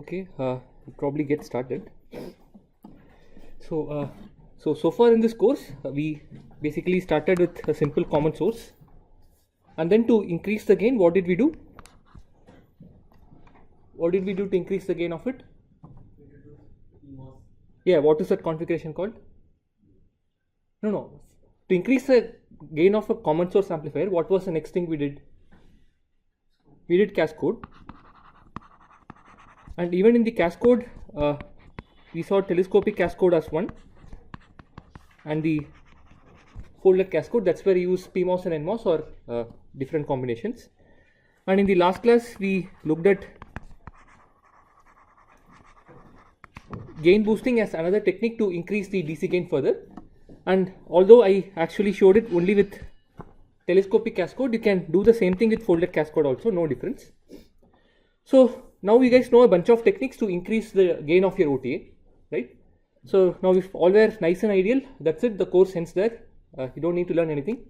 Okay, we'll probably get started. So far in this course, we basically started with a simple common source, and then to increase the gain, what did we do? What did we do to increase the gain of it? Yeah, what is that configuration called? No. To increase the gain of a common source amplifier, what was the next thing we did? We did cascode. And even in the cascode, we saw telescopic cascode as one, and the folded cascode, that's where you use PMOS and NMOS or different combinations. And in the last class, we looked at gain boosting as another technique to increase the DC gain further. And although I actually showed it only with telescopic cascode, you can do the same thing with folded cascode also, no difference. So now you guys know a bunch of techniques to increase the gain of your OTA, right? So now if all were nice and ideal, that's it, the course ends there. You don't need to learn anything.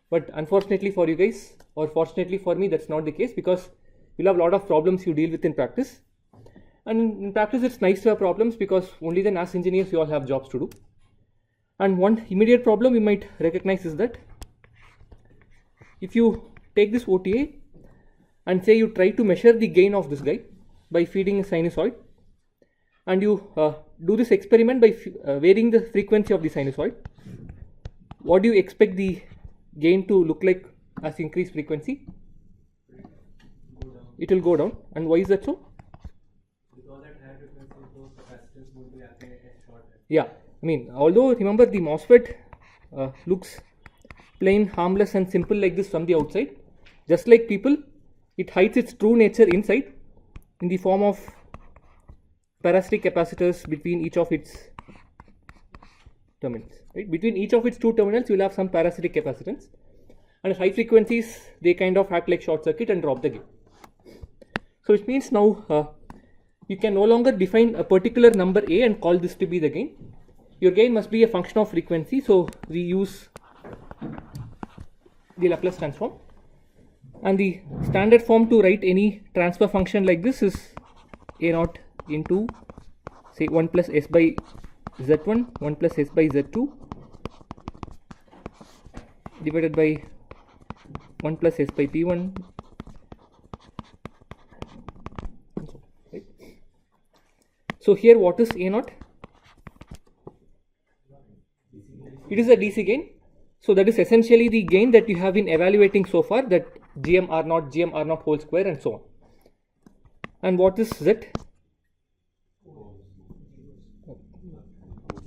But unfortunately for you guys, or fortunately for me, that's not the case, because you'll have a lot of problems you deal with in practice. And in practice, it's nice to have problems, because only then as engineers, you all have jobs to do. And one immediate problem you might recognize is that if you take this OTA and say you try to measure the gain of this guy by feeding a sinusoid, and you do this experiment by varying the frequency of the sinusoid, what do you expect the gain to look like as increased frequency? It will go down. And why is that so? Because at higher frequency, those capacitors would be acting as short. Yeah, I mean, although remember the MOSFET looks plain, harmless and simple like this from the outside, just like people, it hides its true nature inside in the form of parasitic capacitors between each of its terminals. Right? Between each of its two terminals, you will have some parasitic capacitance, and at high frequencies, they kind of act like short circuit and drop the gain. So it means now you can no longer define a particular number A and call this to be the gain. Your gain must be a function of frequency, so we use the Laplace transform. And the standard form to write any transfer function like this is A0 into, say, 1 plus S by Z1, 1 plus S by Z2 divided by 1 plus S by P1. Right? So here what is A0? It is a DC gain. So that is essentially the gain that you have been evaluating so far, that GM R0 whole square and so on. And what is Z?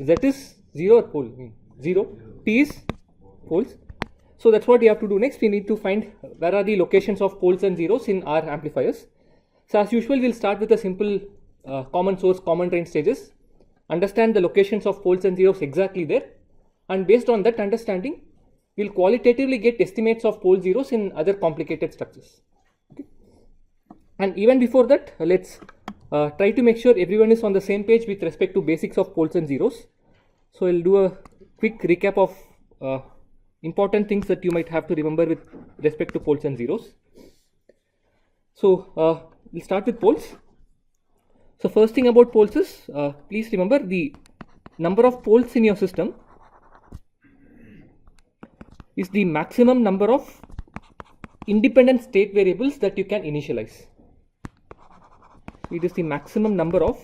Z is 0 or pole? 0. P is poles. So that's what you have to do next. We need to find where are the locations of poles and zeros in our amplifiers. So as usual, we'll start with a simple common source, common drain stages. Understand the locations of poles and zeros exactly there. And based on that understanding, we'll qualitatively get estimates of pole zeros in other complicated structures. Okay. And even before that, let's try to make sure everyone is on the same page with respect to basics of poles and zeros. So I'll do a quick recap of important things that you might have to remember with respect to poles and zeros. So we'll start with poles. So first thing about poles is, please remember the number of poles in your system is the maximum number of independent state variables that you can initialize. It is the maximum number of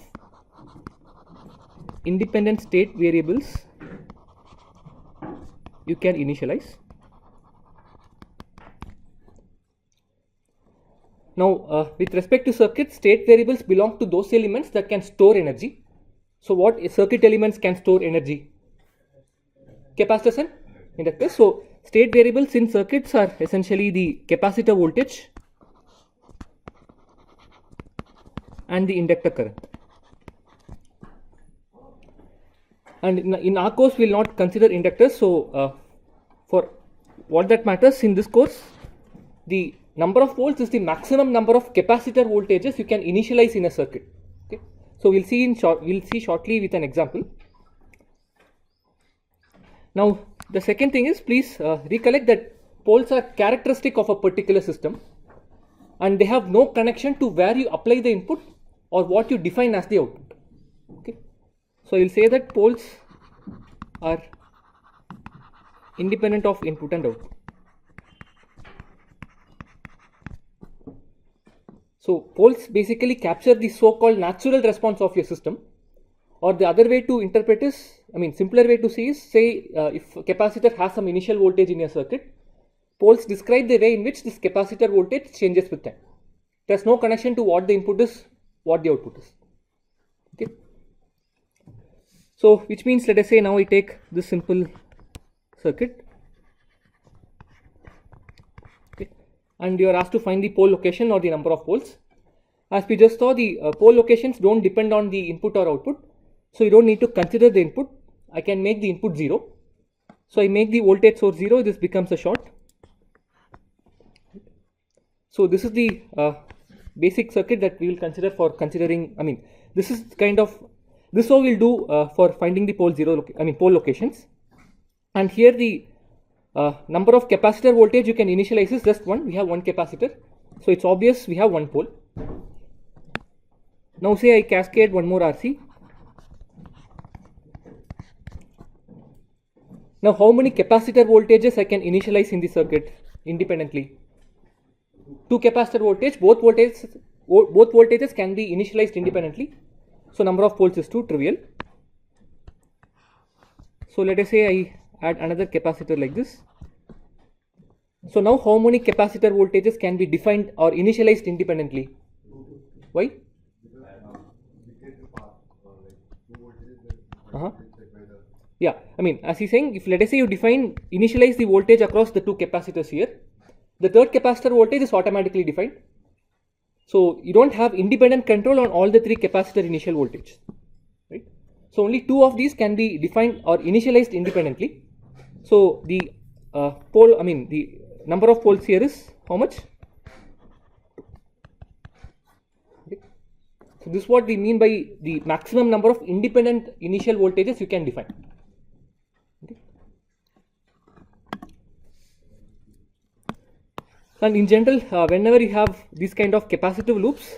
independent state variables you can initialize. Now, with respect to circuits, state variables belong to those elements that can store energy. So, what circuit elements can store energy? Capacitors and inductors. So, state variables in circuits are essentially the capacitor voltage and the inductor current. And in our course, we will not consider inductors. So, for what that matters in this course, the number of volts is the maximum number of capacitor voltages you can initialize in a circuit. Okay. So, we'll see shortly with an example. Now, the second thing is, please recollect that poles are characteristic of a particular system and they have no connection to where you apply the input or what you define as the output. Okay, so you'll say that poles are independent of input and output. So poles basically capture the so-called natural response of your system, or the other way to interpret is, simpler way to see is, say if a capacitor has some initial voltage in your circuit, poles describe the way in which this capacitor voltage changes with time. There's no connection to what the input is, what the output is. Okay. So which means, let us say now we take this simple circuit, okay, and you are asked to find the pole location or the number of poles. As we just saw, the pole locations don't depend on the input or output, so you don't need to consider the input. I can make the input 0. So I make the voltage source 0, this becomes a short. So this is the basic circuit that we will consider for considering, this is kind of, this is how we'll do for finding the pole pole locations. And here the number of capacitor voltage you can initialize is just one. We have one capacitor, so it's obvious we have one pole. Now say I cascade one more RC. Now how many capacitor voltages I can initialize in the circuit independently? 2 capacitor voltage, both voltages can be initialized independently. So number of poles is 2, trivial. So let us say I add another capacitor like this. So now how many capacitor voltages can be defined or initialized independently? Why? Yeah, as he's saying, if let us say you initialize the voltage across the 2 capacitors here, the third capacitor voltage is automatically defined. So you don't have independent control on all the 3 capacitor initial voltage, right? So only 2 of these can be defined or initialized independently. So the the number of poles here is how much? Okay. So this is what we mean by the maximum number of independent initial voltages you can define. Okay. And in general, whenever you have these kind of capacitive loops,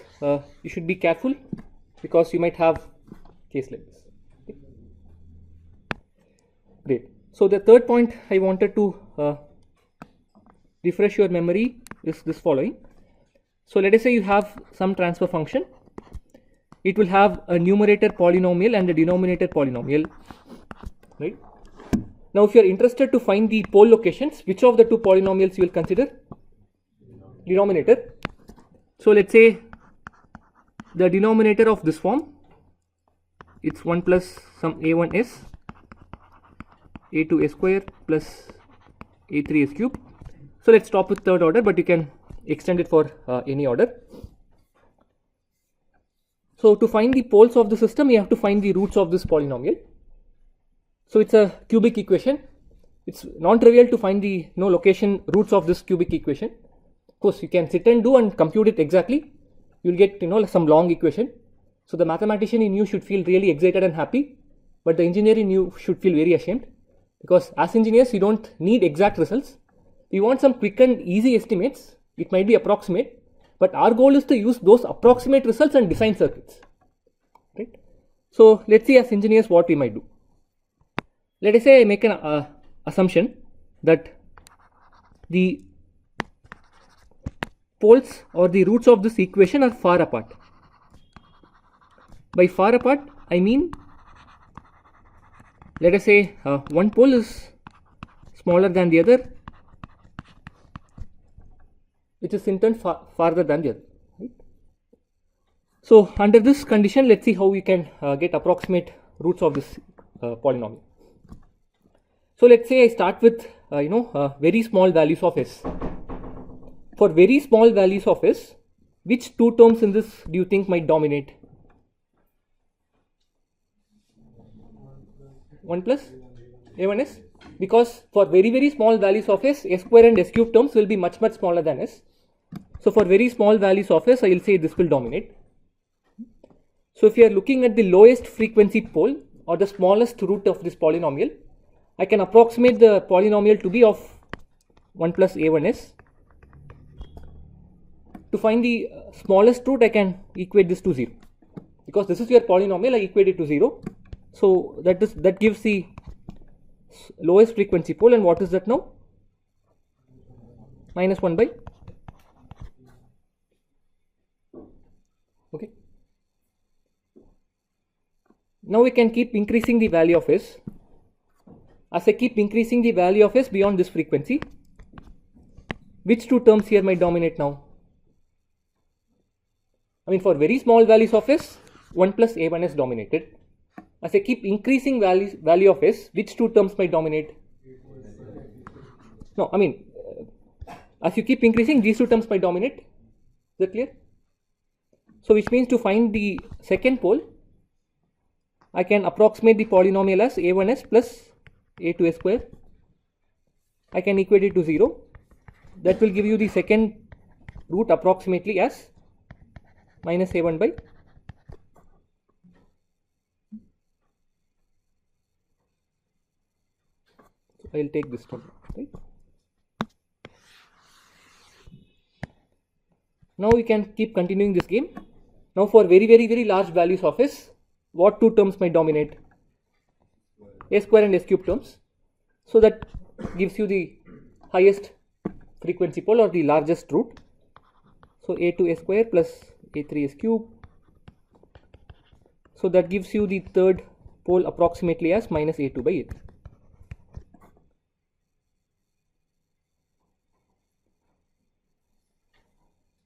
you should be careful because you might have case like this. Okay. Great. So the third point I wanted to refresh your memory is this following. So let us say you have some transfer function. It will have a numerator polynomial and a denominator polynomial, right? Now if you are interested to find the pole locations, which of the 2 polynomials you will consider? Denominator. So let's say the denominator of this form, it's 1 plus some a1s, a2s square plus a3s cube. So let's stop with third order, but you can extend it for any order. So to find the poles of the system, you have to find the roots of this polynomial. So it's a cubic equation. It's non-trivial to find the location roots of this cubic equation. Of course, you can sit and do and compute it exactly. You'll get some long equation. So the mathematician in you should feel really excited and happy, but the engineer in you should feel very ashamed, because as engineers you don't need exact results. We want some quick and easy estimates. It might be approximate, but our goal is to use those approximate results and design circuits, right? So let's see as engineers what we might do. Let us say I make an assumption that the poles or the roots of this equation are far apart. By far apart, I mean, let us say one pole is smaller than the other, which is in turn farther than the other, right? So under this condition, let's see how we can get approximate roots of this polynomial. So let's say I start with very small values of s. For very small values of s, which 2 terms in this do you think might dominate? 1 plus a1s, because for very small values of s, s square and s cube terms will be much smaller than s. So for very small values of s, I will say this will dominate. So if you are looking at the lowest frequency pole or the smallest root of this polynomial, I can approximate the polynomial to be of 1 plus a1s. To find the smallest root, I can equate this to 0. because this is your polynomial, I equate it to 0. So that gives the lowest frequency pole, and what is that now? Minus 1 by. Okay. Now we can keep increasing the value of S. As I keep increasing the value of S beyond this frequency, which two terms here might dominate now? I mean, for very small values of S, 1 plus A1 is dominated. As I keep increasing value of S, which two terms might dominate? No, I mean, as you keep increasing, these two terms might dominate. Is that clear? So which means to find the second pole, I can approximate the polynomial as a1s plus a2s square. I can equate it to 0. That will give you the second root approximately as minus a1 by. So I will take this term, right? Now we can keep continuing this game. Now for very large values of S, what two terms might dominate? A square and S cube terms. So that gives you the highest frequency pole or the largest root. So a2 S square plus a3 S cube. So that gives you the third pole approximately as minus a2 by a3.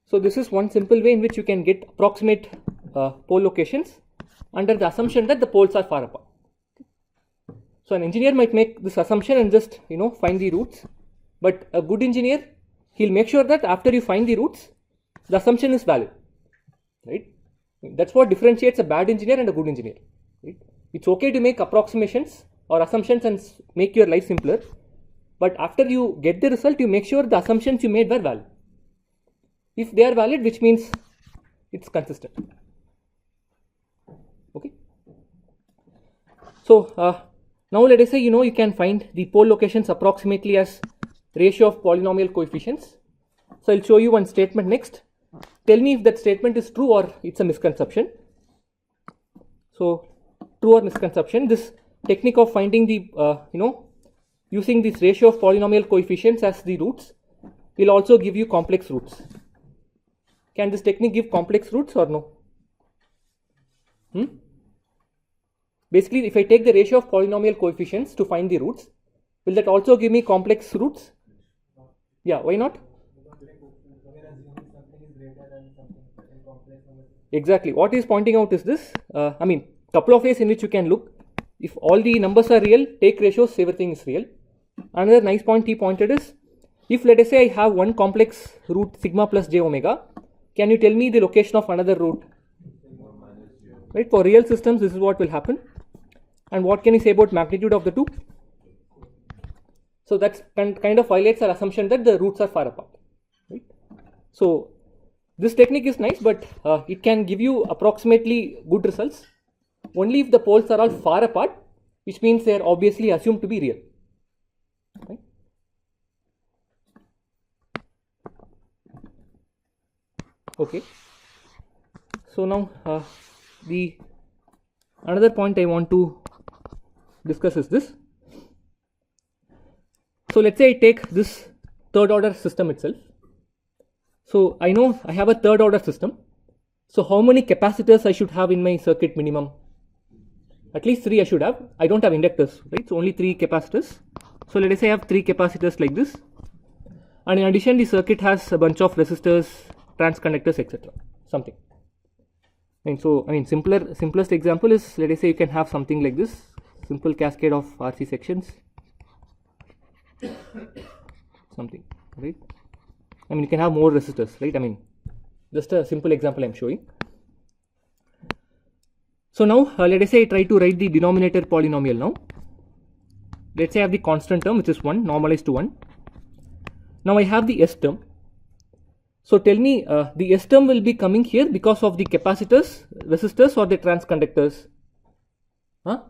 So this is one simple way in which you can get approximate pole locations under the assumption that the poles are far apart. So an engineer might make this assumption and just find the roots, but a good engineer, he'll make sure that after you find the roots, the assumption is valid, right? That's what differentiates a bad engineer and a good engineer, right? It's okay to make approximations or assumptions and make your life simpler, but after you get the result, you make sure the assumptions you made were valid. If they are valid, which means it's consistent. Okay. So now let us say you can find the pole locations approximately as ratio of polynomial coefficients. So I'll show you one statement next. Tell me if that statement is true or it's a misconception. So true or misconception. This technique of finding the using this ratio of polynomial coefficients as the roots will also give you complex roots. Can this technique give complex roots or no? Basically, if I take the ratio of polynomial coefficients to find the roots, will that also give me complex roots? Yeah, why not? Exactly. What is pointing out is this. I mean, couple of ways in which you can look. If all the numbers are real, take ratios, everything is real. Another nice point he pointed is, if let us say I have one complex root sigma plus j omega, can you tell me the location of another root? Right, for real systems, this is what will happen. And what can you say about magnitude of the two? So that's kind of violates our assumption that the roots are far apart. Right? So this technique is nice, but it can give you approximately good results only if the poles are all far apart, which means they are obviously assumed to be real. Right? Okay. So now the another point I want to discuss is this. So let's say I take this third order system itself. So I know I have a third order system. So how many capacitors I should have in my circuit minimum? At least 3 I should have. I don't have inductors, right? So only 3 capacitors. So let us say I have 3 capacitors like this. And in addition, the circuit has a bunch of resistors, transconductors, etc. Something. And so, I mean, simplest example is, let us say you can have something like this, simple cascade of RC sections, something, right? I mean, you can have more resistors, right? I mean, just a simple example I'm showing. So now, let us say I try to write the denominator polynomial now. Let's say I have the constant term, which is 1, normalized to 1. Now I have the S term. So tell me, the S term will be coming here because of the capacitors, resistors, or the transconductors? Huh?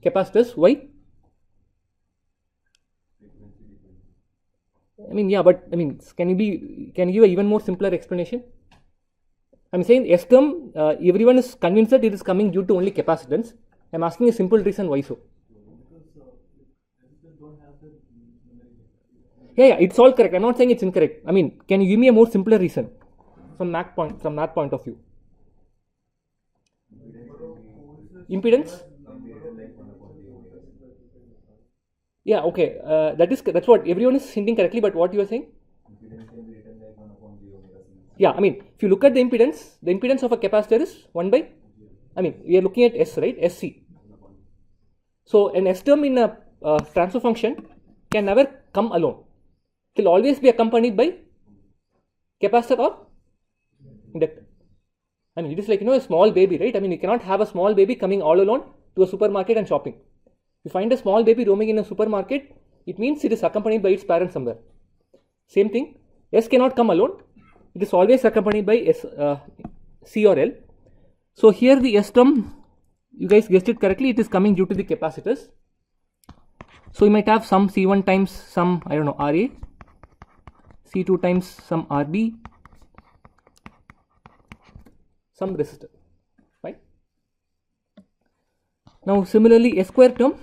Capacitors, why? I mean, yeah, but I mean, can you give an even more simpler explanation? I'm saying S term, everyone is convinced that it is coming due to only capacitance. I'm asking a simple reason why so. Yeah, it's all correct. I'm not saying it's incorrect. I mean, can you give me a more simpler reason from math point of view? Impedance? Yeah, okay. That's what everyone is hinting correctly. But what you are saying? Yeah, I mean, if you look at the impedance of a capacitor is 1 by, I mean, we are looking at S, right? SC. So an S term in a transfer function can never come alone. It will always be accompanied by capacitor or inductor. I mean, it is like, a small baby, right? I mean, you cannot have a small baby coming all alone to a supermarket and shopping. You find a small baby roaming in a supermarket, it means it is accompanied by its parent somewhere. Same thing, S cannot come alone. It is always accompanied by C or L. So here the S term, you guys guessed it correctly, it is coming due to the capacitors. So you might have some C1 times some, I don't know, RA, C2 times some RB, some resistor, right? Now similarly, S square term,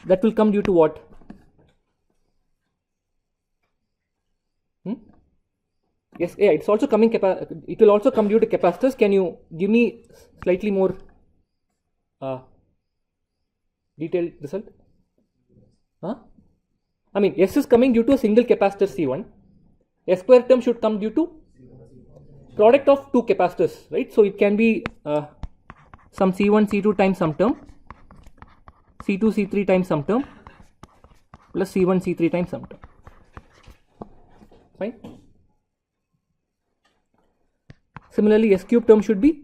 that will come due to what? Yes, yeah, it's also coming. It will also come due to capacitors. Can you give me slightly more detailed result? Huh? I mean, S is coming due to a single capacitor C1. S square term should come due to product of two capacitors, right? So it can be some C1, C2 times some term, C2, C3 times some term, plus C1, C3 times some term. Fine. Similarly, S cube term should be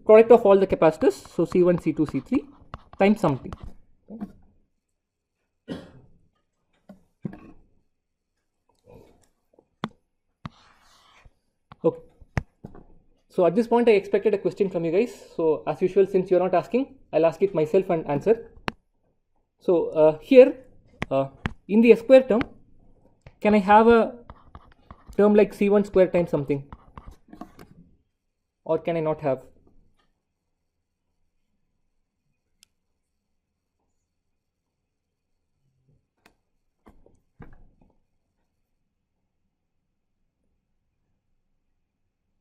product of all the capacitors. So C1, C2, C3 times something. Okay. So at this point, I expected a question from you guys. So as usual, since you're not asking, I'll ask it myself and answer. So here in the S square term, can I have a term like C1 square times something? Or can I not have?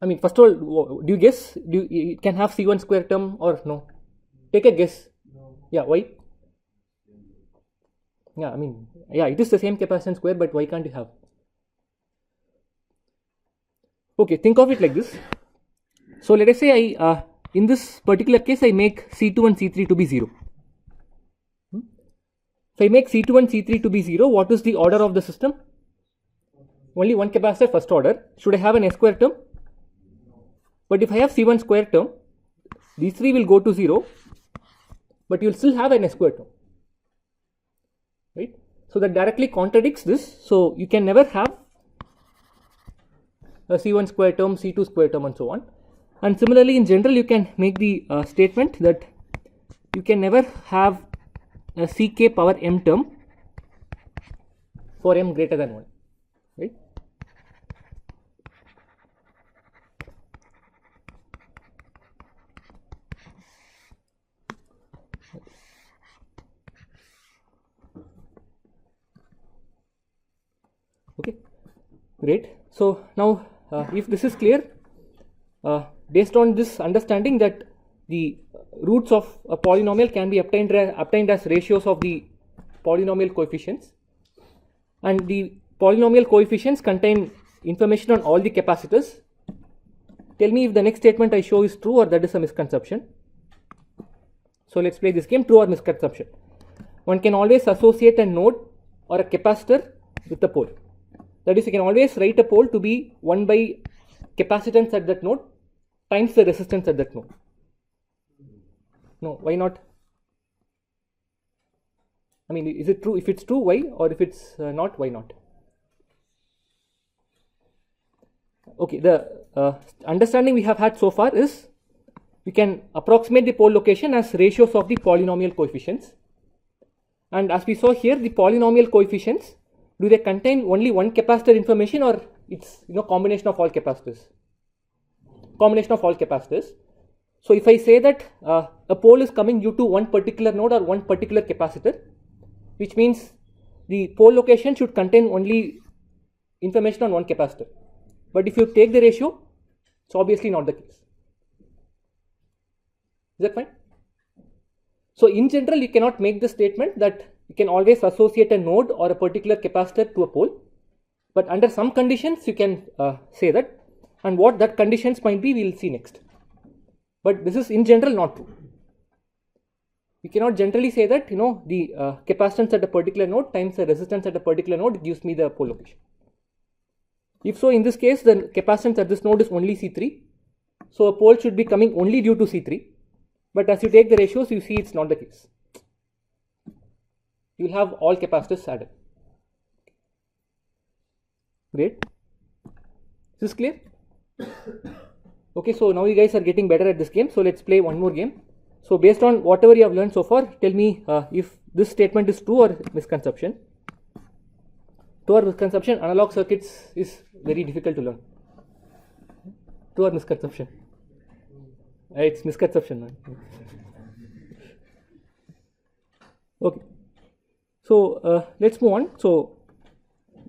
I mean, first of all, do you guess? You can have C1 square term or no? Take a guess. No. Yeah, why? Yeah, I mean, yeah, it is the same capacitance square, but why can't you have? Okay, think of it like this. So let us say I, in this particular case, I make C2 and C3 to be 0. If I make C2 and C3 to be 0, what is the order of the system? Only one capacitor, first order. Should I have an S square term? But if I have C1 square term, these three will go to 0, but you will still have an S square term, right? So that directly contradicts this. So you can never have a C1 square term, C2 square term, and so on. And similarly, in general, you can make the statement that you can never have a Ck power m term for m greater than 1, right? Okay, great. So now if this is clear, based on this understanding that the roots of a polynomial can be obtained as ratios of the polynomial coefficients, and the polynomial coefficients contain information on all the capacitors. Tell me if the next statement I show is true or that is a misconception. So let's play this game, true or misconception. One can always associate a node or a capacitor with a pole. That is, you can always write a pole to be 1 by capacitance at that node times the resistance at that node. No, why not? I mean, is it true? If it's true, why? Or if it's not, why not? Okay, the understanding we have had so far is we can approximate the pole location as ratios of the polynomial coefficients. And as we saw here, the polynomial coefficients, do they contain only one capacitor information or it's combination of all capacitors? combination of all capacitors. So if I say that a pole is coming due to one particular node or one particular capacitor, which means the pole location should contain only information on one capacitor. But if you take the ratio, it's obviously not the case. Is that fine? So in general, you cannot make the statement that you can always associate a node or a particular capacitor to a pole. But under some conditions, you can say that, and what that conditions might be, we will see next. But this is in general not true. You cannot generally say that, you know, the capacitance at a particular node times the resistance at a particular node gives me the pole location. If so, in this case, the capacitance at this node is only C3. So a pole should be coming only due to C3. But as you take the ratios, you see it's not the case. You will have all capacitors added. Great. Is this clear? Okay, so now you guys are getting better at this game. So let's play one more game. So based on whatever you have learned so far, tell me if this statement is true or misconception. True or misconception, analog circuits is very difficult to learn. True or misconception? It's misconception, man. Okay. So let's move on. So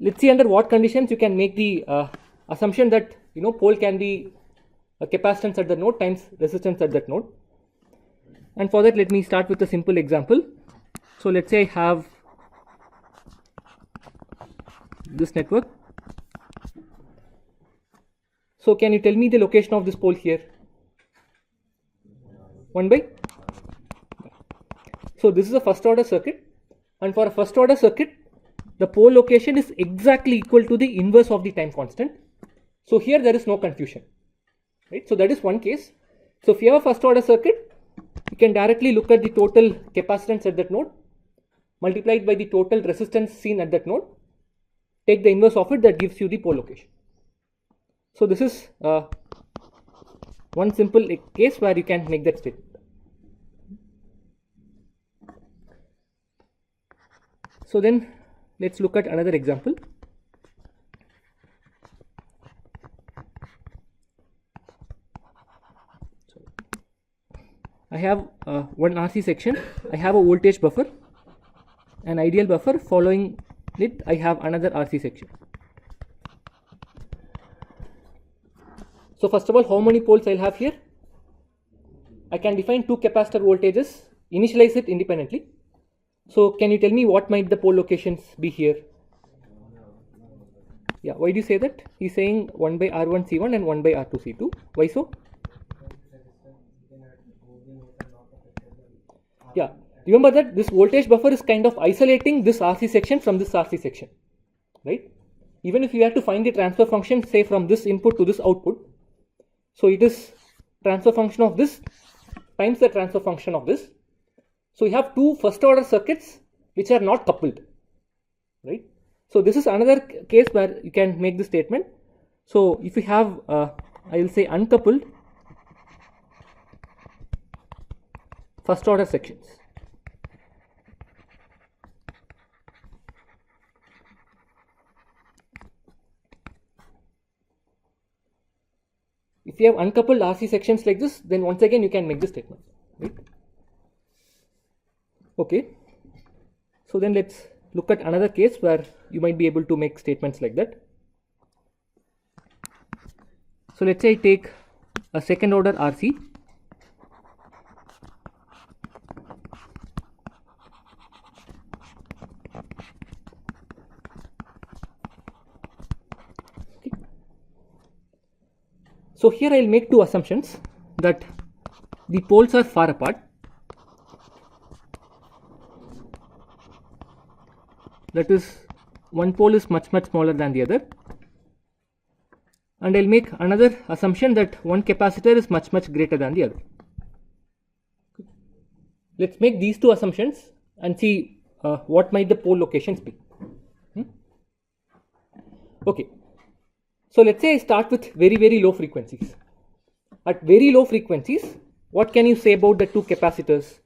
let's see under what conditions you can make the assumption that, you know, pole can be a capacitance at the node times resistance at that node. And for that, let me start with a simple example. So let's say I have this network. So can you tell me the location of this pole here? 1 by? So this is a first order circuit, and for a first order circuit, the pole location is exactly equal to the inverse of the time constant. So here there is no confusion, right? So that is one case. So if you have a first order circuit, you can directly look at the total capacitance at that node multiplied by the total resistance seen at that node. Take the inverse of it, that gives you the pole location. So this is one simple case where you can make that statement. So then let's look at another example. I have one RC section. I have a voltage buffer, an ideal buffer. Following it, I have another RC section. So first of all, how many poles I'll have here? I can define two capacitor voltages, initialize it independently. So can you tell me what might the pole locations be here? Yeah, why do you say that? He's saying 1 by R1 C1 and 1 by R2 C2. Why so? Yeah, remember that this voltage buffer is kind of isolating this RC section from this RC section, right? Even if you have to find the transfer function, say from this input to this output, so it is transfer function of this times the transfer function of this. So you have two first order circuits which are not coupled, right? So this is another case where you can make the statement. So if you have, I will say uncoupled first order sections. If you have uncoupled RC sections like this, then once again you can make the statement, right? Okay. So then let's look at another case where you might be able to make statements like that. So let's say I take a second order RC. Okay. So here I'll make two assumptions, that the poles are far apart. That is, one pole is much smaller than the other, and I'll make another assumption that one capacitor is much greater than the other. Let's make these two assumptions and see what might the pole locations be. Okay, so let's say I start with very low frequencies. At very low frequencies, what can you say about the two capacitors?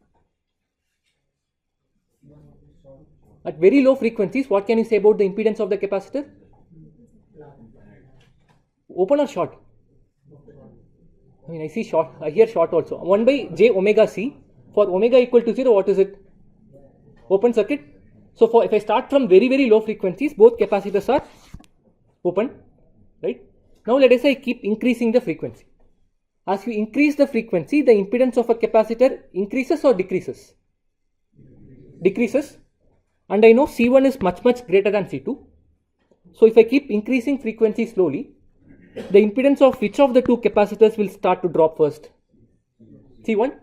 At very low frequencies, what can you say about the impedance of the capacitor? Open or short? I mean, I see short, I hear short also. 1 by j omega c. For omega equal to 0, what is it? Open circuit. So for if I start from very, very low frequencies, both capacitors are open, right? Now let us say I keep increasing the frequency. As you increase the frequency, the impedance of a capacitor increases or decreases? Decreases. And I know C1 is much, much greater than C2. So if I keep increasing frequency slowly, the impedance of which of the two capacitors will start to drop first? C1.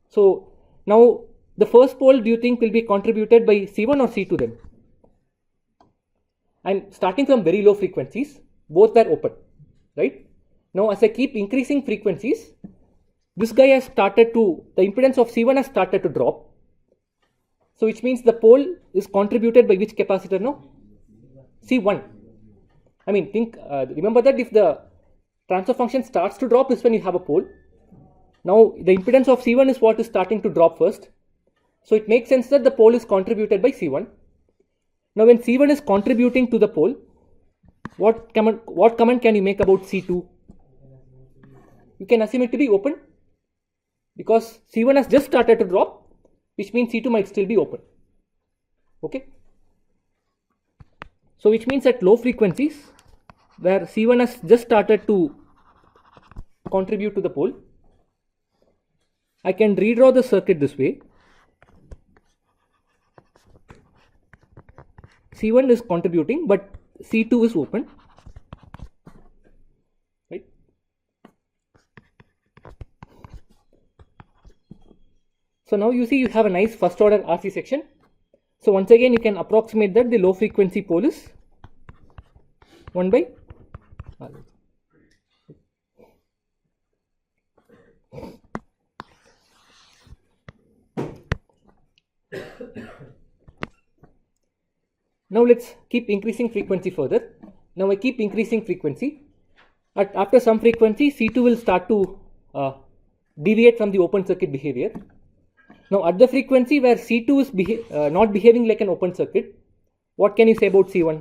So now the first pole, do you think will be contributed by C1 or C2 then? I'm starting from very low frequencies, both are open, right? Now as I keep increasing frequencies, this guy has started to, the impedance of C1 has started to drop. So which means the pole is contributed by which capacitor now? C1. I mean, remember that if the transfer function starts to drop is when you have a pole. Now the impedance of C1 is what is starting to drop first. So it makes sense that the pole is contributed by C1. Now when C1 is contributing to the pole, what comment can you make about C2? You can assume it to be open because C1 has just started to drop, which means C2 might still be open. Okay. So which means at low frequencies where C1 has just started to contribute to the pole, I can redraw the circuit this way. C1 is contributing, but C2 is open, right? So now you see you have a nice first order RC section. So once again you can approximate that the low frequency pole is 1 by R. Now let's keep increasing frequency further. Now I keep increasing frequency. After some frequency, C2 will start to deviate from the open circuit behavior. Now at the frequency where C2 is not behaving like an open circuit, what can you say about C1?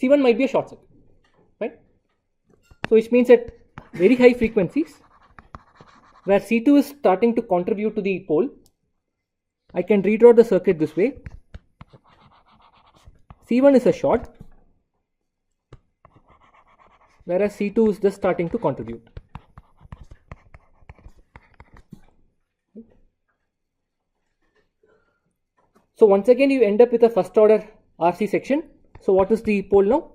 C1 might be a short circuit, right? So which means at very high frequencies where C2 is starting to contribute to the pole, I can redraw the circuit this way. C1 is a short, whereas C2 is just starting to contribute. So once again you end up with a first order RC section. So what is the pole now?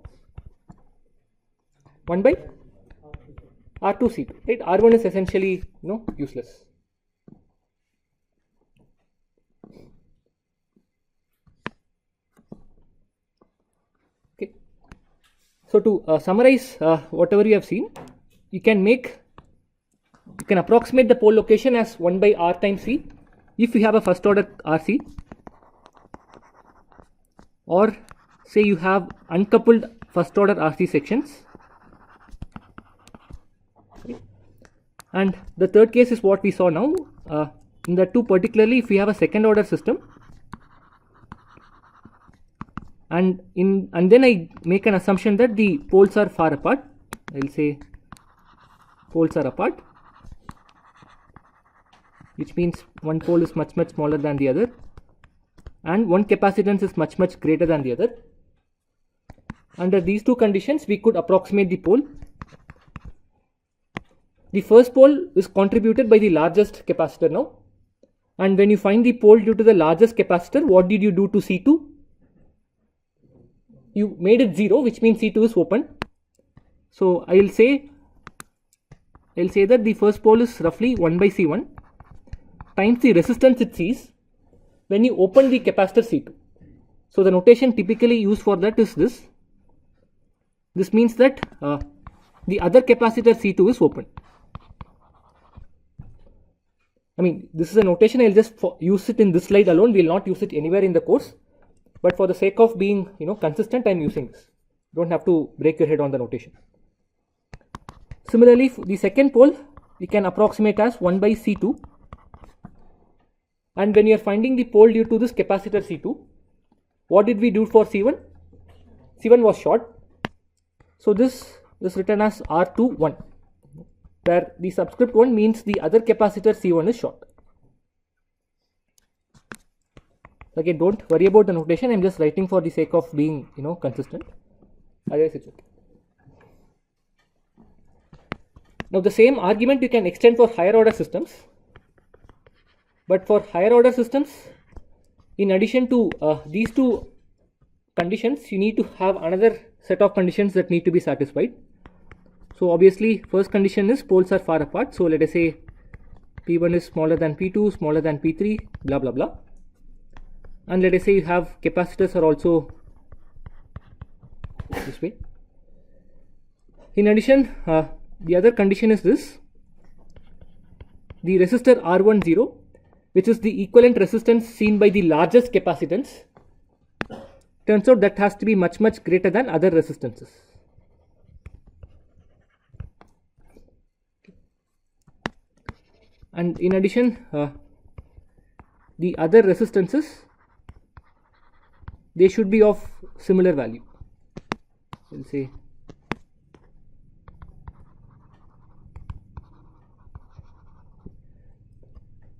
1 by R2C2, right? R1 is essentially useless. Okay. So to summarize whatever you have seen, you can approximate the pole location as 1 by R times C if you have a first order RC, or say you have uncoupled first order RC sections. And the third case is what we saw now. In the two particularly, if we have a second order system, and then I make an assumption that the poles are far apart. I will say poles are apart, which means one pole is much, much smaller than the other, and one capacitance is much, much greater than the other. Under these two conditions, we could approximate the pole. The first pole is contributed by the largest capacitor now, and when you find the pole due to the largest capacitor, what did you do to C2? You made it 0, which means C2 is open. So I'll say that the first pole is roughly 1 by C1 times the resistance it sees when you open the capacitor C2. So the notation typically used for that is this. This means that the other capacitor C2 is open. I mean, this is a notation. I'll just use it in this slide alone. We'll not use it anywhere in the course. But for the sake of being consistent, I'm using this. Don't have to break your head on the notation. Similarly, the second pole we can approximate as 1 by C2. And when you are finding the pole due to this capacitor C2, what did we do for C1? C1 was short. So this is written as R21. where the subscript 1 means the other capacitor C1 is short. Again, don't worry about the notation. I'm just writing for the sake of being, consistent. Otherwise, it's okay. Now, the same argument you can extend for higher order systems. But for higher order systems, in addition to these two conditions, you need to have another set of conditions that need to be satisfied. So obviously, first condition is poles are far apart. So let us say P1 is smaller than P2, smaller than P3, blah blah blah. And let us say you have capacitors are also this way. In addition, the other condition is this: the resistor R10, which is the equivalent resistance seen by the largest capacitance, turns out that has to be much greater than other resistances. And in addition, the other resistances, they should be of similar value. We'll say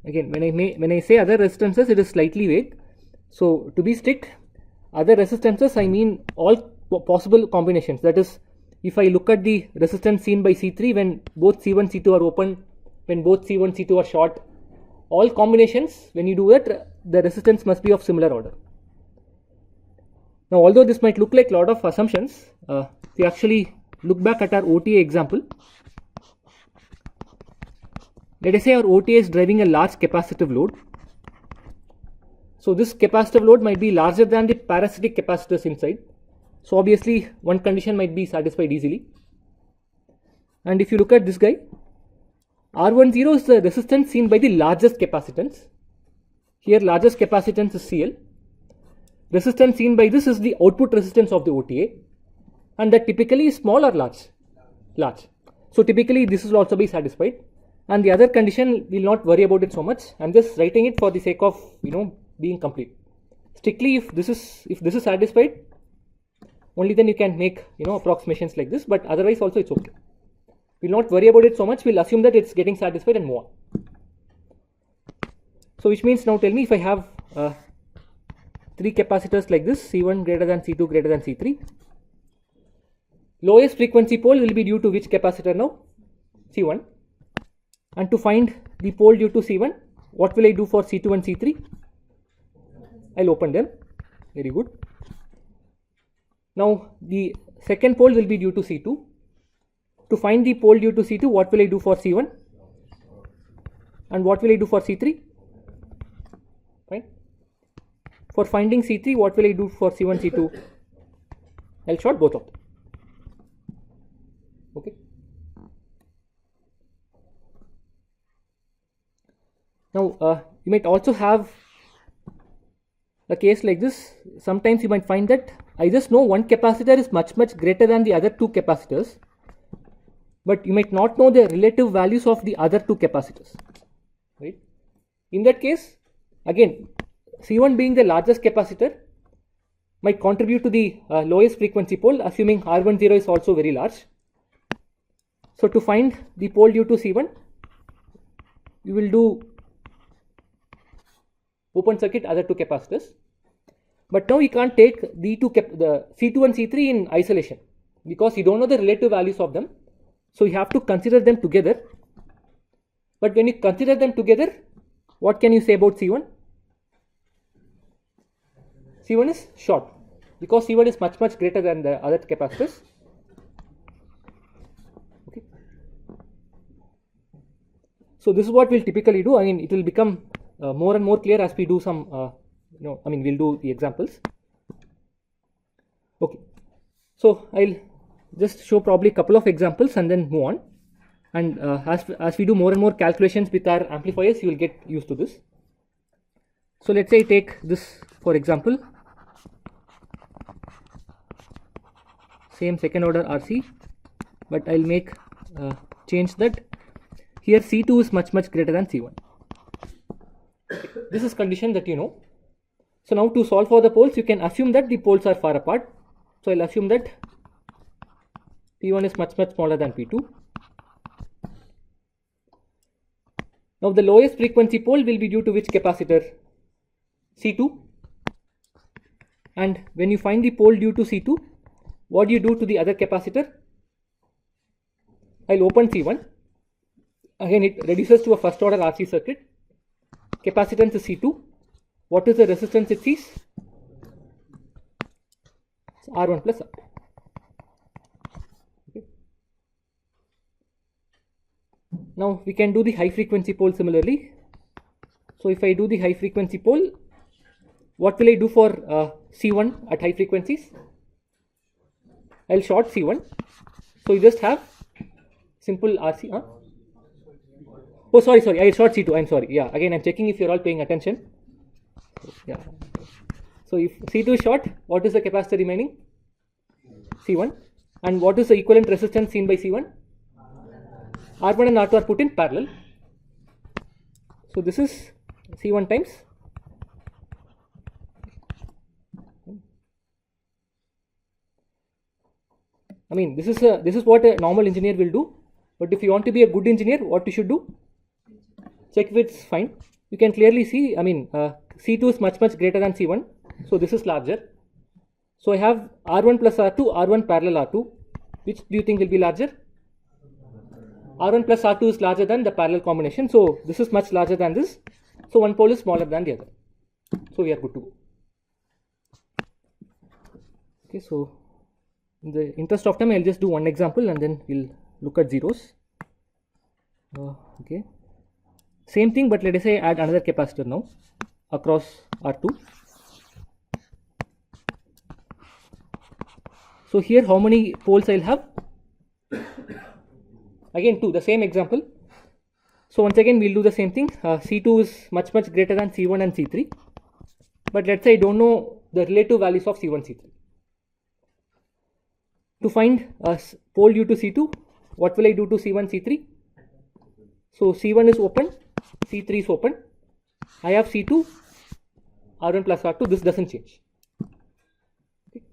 again, when I say other resistances, it is slightly vague. So to be strict, other resistances, I mean all possible combinations. That is, if I look at the resistance seen by C3 when both C1, C2 are open, when both C1, C2 are short, all combinations, when you do that, the resistance must be of similar order. Now, although this might look like a lot of assumptions, if you actually look back at our OTA example, let us say our OTA is driving a large capacitive load. So this capacitive load might be larger than the parasitic capacitors inside. So obviously one condition might be satisfied easily. And if you look at this guy, R10 is the resistance seen by the largest capacitance. Here largest capacitance is CL. Resistance seen by this is the output resistance of the OTA, and that typically is small or large? Large. So typically this will also be satisfied, and the other condition we'll not worry about it so much. I'm just writing it for the sake of being complete. Strictly if this is satisfied, only then you can make approximations like this, but otherwise also it's okay. We'll not worry about it so much. We'll assume that it's getting satisfied and move on. So which means, now tell me, if I have three capacitors like this, C1 greater than C2 greater than C3, lowest frequency pole will be due to which capacitor now? C1. And to find the pole due to C1, what will I do for C2 and C3? I'll open them. Very good. Now the second pole will be due to C2. To find the pole due to C2, what will I do for C1? And what will I do for C3? Right? For finding C3, what will I do for C1, C2? I'll short both of them. Okay. Now you might also have a case like this. Sometimes you might find that I just know one capacitor is much greater than the other two capacitors, but you might not know the relative values of the other two capacitors, right? In that case, again, C1 being the largest capacitor might contribute to the lowest frequency pole, assuming R10 is also very large. So to find the pole due to C1, you will do open circuit other two capacitors. But now you can't take the C2 and C3 in isolation, because you don't know the relative values of them. So you have to consider them together. But when you consider them together, what can you say about C1? C1 is short, because C1 is much greater than the other capacitors. Okay. So this is what we'll typically do. I mean, it will become more and more clear as we do some, we'll do the examples. Okay. So I'll just show probably a couple of examples and then move on. And as we do more and more calculations with our amplifiers, you will get used to this. So let's say I take this for example. Same second order RC, but I'll make change that. Here C2 is much greater than C1. This is condition that you know. So now to solve for the poles, you can assume that the poles are far apart. So I'll assume that P1 is much smaller than P2. Now the lowest frequency pole will be due to which capacitor? C2. And when you find the pole due to C2, what do you do to the other capacitor? I'll open C1. Again, it reduces to a first order RC circuit. Capacitance is C2. What is the resistance it sees? It's R1 plus R2. Okay. Now we can do the high frequency pole similarly. So if I do the high frequency pole, what will I do for C1 at high frequencies? I'll short C1. So you just have simple RC. Oh, sorry, I short C2. I'm sorry. Yeah, again, I'm checking if you're all paying attention. Yeah. So if C2 is short, what is the capacitor remaining? C1. And what is the equivalent resistance seen by C1? R1 and R2 are put in parallel. So this is C1 times. I mean, this is what a normal engineer will do. But if you want to be a good engineer, what you should do? Check if it's fine. You can clearly see, I mean, C2 is much greater than C1. So this is larger. So I have R1 plus R2, R1 parallel R2. Which do you think will be larger? R1 plus R2 is larger than the parallel combination. So this is much larger than this. So one pole is smaller than the other. So we are good to go. Okay, so in the interest of time, I'll just do one example and then we'll look at zeros. Okay. Same thing, but let us say add another capacitor now across R2. So here how many poles I'll have? Again 2, the same example. So once again we'll do the same thing. C2 is much greater than C1 and C3. But let's say I don't know the relative values of C1, C3. To find a pole due to C2, what will I do to C1, C3? So C1 is open, C3 is open. I have C2, R1 plus R2. This doesn't change. Okay.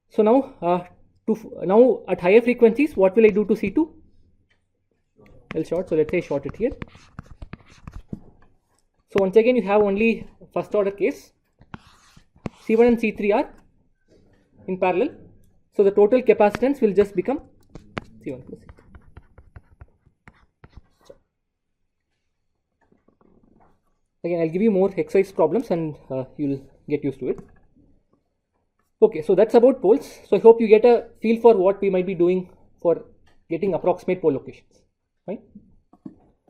So now, now at higher frequencies, what will I do to C2? I'll short. So let's say I short it here. So once again, you have only first order case. C1 and C3 are in parallel. So the total capacitance will just become C1 plus C2. Again, I'll give you more exercise problems and you'll get used to it. Okay, so that's about poles. So I hope you get a feel for what we might be doing for getting approximate pole locations. Right?